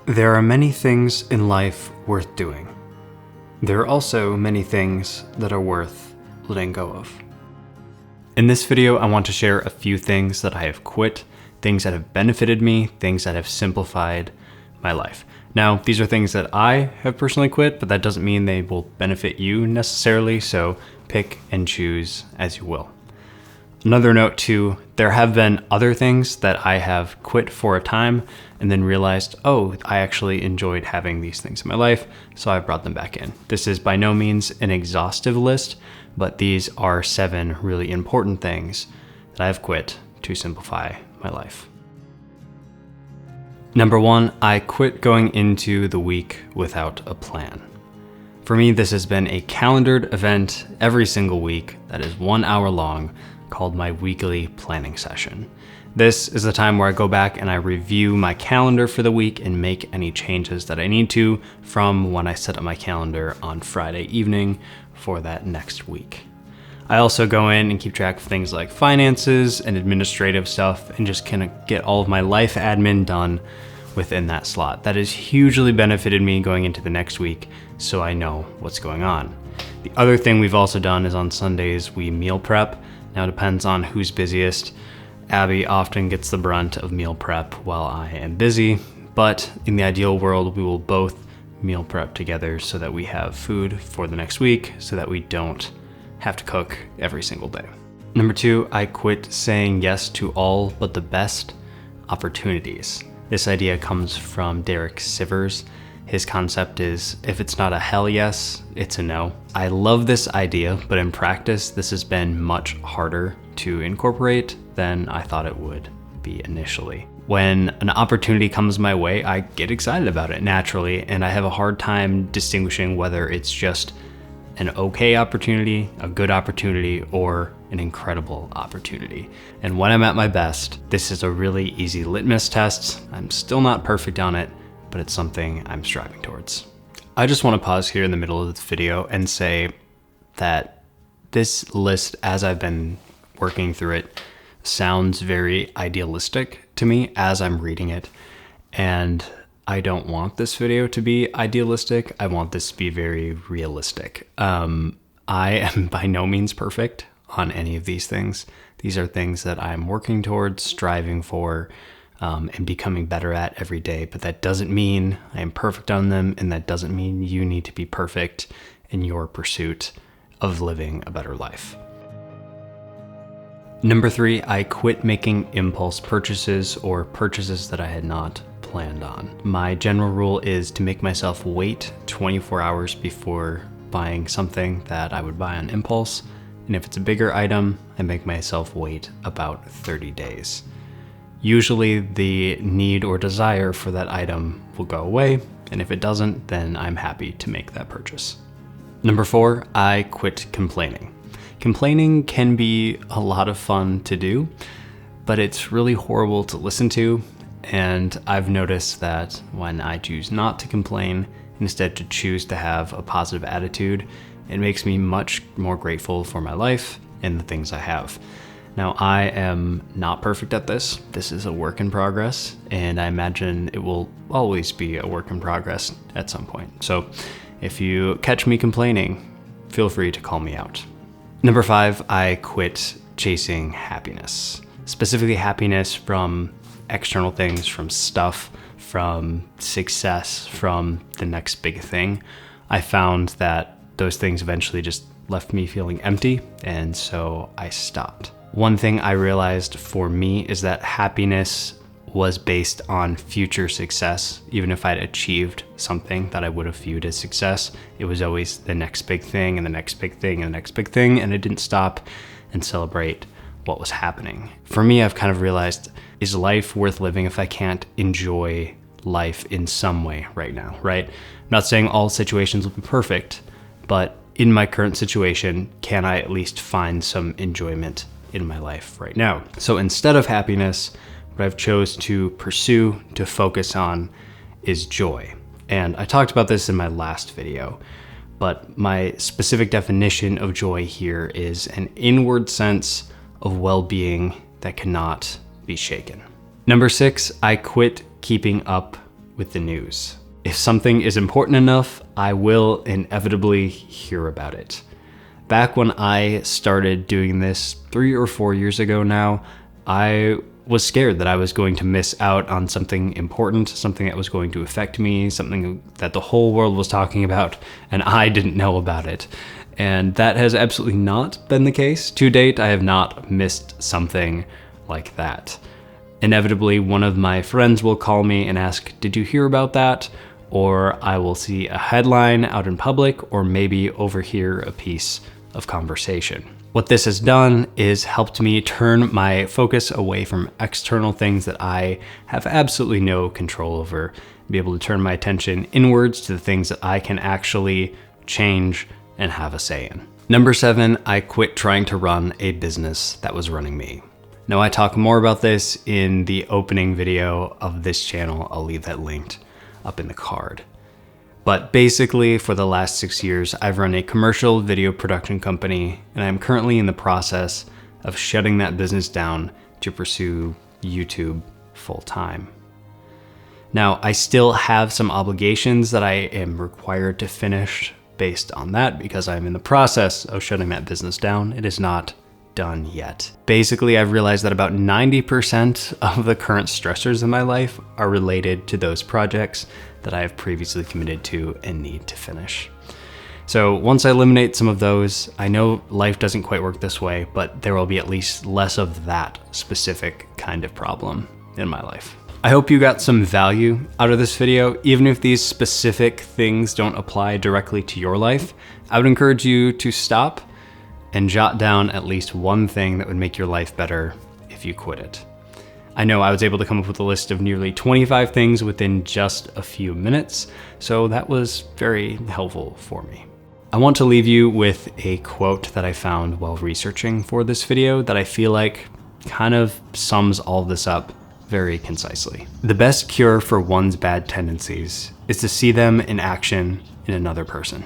There are many things in life worth doing. There are also many things that are worth letting go of. In this video, I want to share a few things that I have quit, things that have benefited me, things that have simplified my life. Now, these are things that I have personally quit, but that doesn't mean they will benefit you necessarily, so pick and choose as you will. Another note too, there have been other things that I have quit for a time and then realized, oh, I actually enjoyed having these things in my life, so I brought them back in. This is by no means an exhaustive list, but these are 7 really important things that I have quit to simplify my life. Number 1, I quit going into the week without a plan. For me, this has been a calendared event every single week that is 1 hour long, called my weekly planning session. This is the time where I go back and I review my calendar for the week and make any changes that I need to from when I set up my calendar on Friday evening for that next week. I also go in and keep track of things like finances and administrative stuff and just kind of get all of my life admin done within that slot. That has hugely benefited me going into the next week, so I know what's going on. The other thing we've also done is on Sundays we meal prep. Now it depends on who's busiest. Abby often gets the brunt of meal prep while I am busy, but in the ideal world, we will both meal prep together so that we have food for the next week so that we don't have to cook every single day. Number 2, I quit saying yes to all but the best opportunities. This idea comes from Derek Sivers. His concept is, if it's not a hell yes, it's a no. I love this idea, but in practice, this has been much harder to incorporate than I thought it would be initially. When an opportunity comes my way, I get excited about it naturally, and I have a hard time distinguishing whether it's just an okay opportunity, a good opportunity, or an incredible opportunity. And when I'm at my best, this is a really easy litmus test. I'm still not perfect on it, but it's something I'm striving towards. I just want to pause here in the middle of this video and say that this list, as I've been working through it, sounds very idealistic to me as I'm reading it. And I don't want this video to be idealistic. I want this to be very realistic. I am by no means perfect on any of these things. These are things that I'm working towards, striving for, and becoming better at every day. But that doesn't mean I am perfect on them, and that doesn't mean you need to be perfect in your pursuit of living a better life. Number 3, I quit making impulse purchases or purchases that I had not planned on. My general rule is to make myself wait 24 hours before buying something that I would buy on impulse. And if it's a bigger item, I make myself wait about 30 days. Usually the need or desire for that item will go away, and if it doesn't, then I'm happy to make that purchase. Number 4, I quit complaining. Complaining can be a lot of fun to do, but it's really horrible to listen to, and I've noticed that when I choose not to complain, instead to choose to have a positive attitude, it makes me much more grateful for my life and the things I have. Now, I am not perfect at this. This is a work in progress, and I imagine it will always be a work in progress at some point. So if you catch me complaining, feel free to call me out. Number 5, I quit chasing happiness. Specifically happiness from external things, from stuff, from success, from the next big thing. I found that those things eventually just left me feeling empty, and so I stopped. One thing I realized for me is that happiness was based on future success. Even if I'd achieved something that I would have viewed as success, it was always the next big thing and the next big thing and the next big thing, and I didn't stop and celebrate what was happening. For me, I've kind of realized, is life worth living if I can't enjoy life in some way right now, right? I'm not saying all situations will be perfect, but in my current situation, can I at least find some enjoyment in my life right now? So instead of happiness, what I've chose to pursue, to focus on, is joy. And I talked about this in my last video, but my specific definition of joy here is an inward sense of well-being that cannot be shaken. Number 6, I quit keeping up with the news. If something is important enough, I will inevitably hear about it. Back when I started doing this 3 or 4 years ago now, I was scared that I was going to miss out on something important, something that was going to affect me, something that the whole world was talking about, and I didn't know about it. And that has absolutely not been the case. To date, I have not missed something like that. Inevitably, one of my friends will call me and ask, "Did you hear about that?" Or I will see a headline out in public, or maybe overhear a piece of conversation. What this has done is helped me turn my focus away from external things that I have absolutely no control over, be able to turn my attention inwards to the things that I can actually change and have a say in. Number 7, I quit trying to run a business that was running me. Now, I talk more about this in the opening video of this channel. I'll leave that linked up in the card. But basically, for the last 6 years, I've run a commercial video production company, and I'm currently in the process of shutting that business down to pursue YouTube full time. Now, I still have some obligations that I am required to finish based on that because I'm in the process of shutting that business down. It is not done yet. Basically, I've realized that about 90% of the current stressors in my life are related to those projects that I have previously committed to and need to finish. So once I eliminate some of those, I know life doesn't quite work this way, but there will be at least less of that specific kind of problem in my life. I hope you got some value out of this video. Even if these specific things don't apply directly to your life, I would encourage you to stop and jot down at least one thing that would make your life better if you quit it. I know I was able to come up with a list of nearly 25 things within just a few minutes, so that was very helpful for me. I want to leave you with a quote that I found while researching for this video that I feel like kind of sums all this up very concisely. The best cure for one's bad tendencies is to see them in action in another person.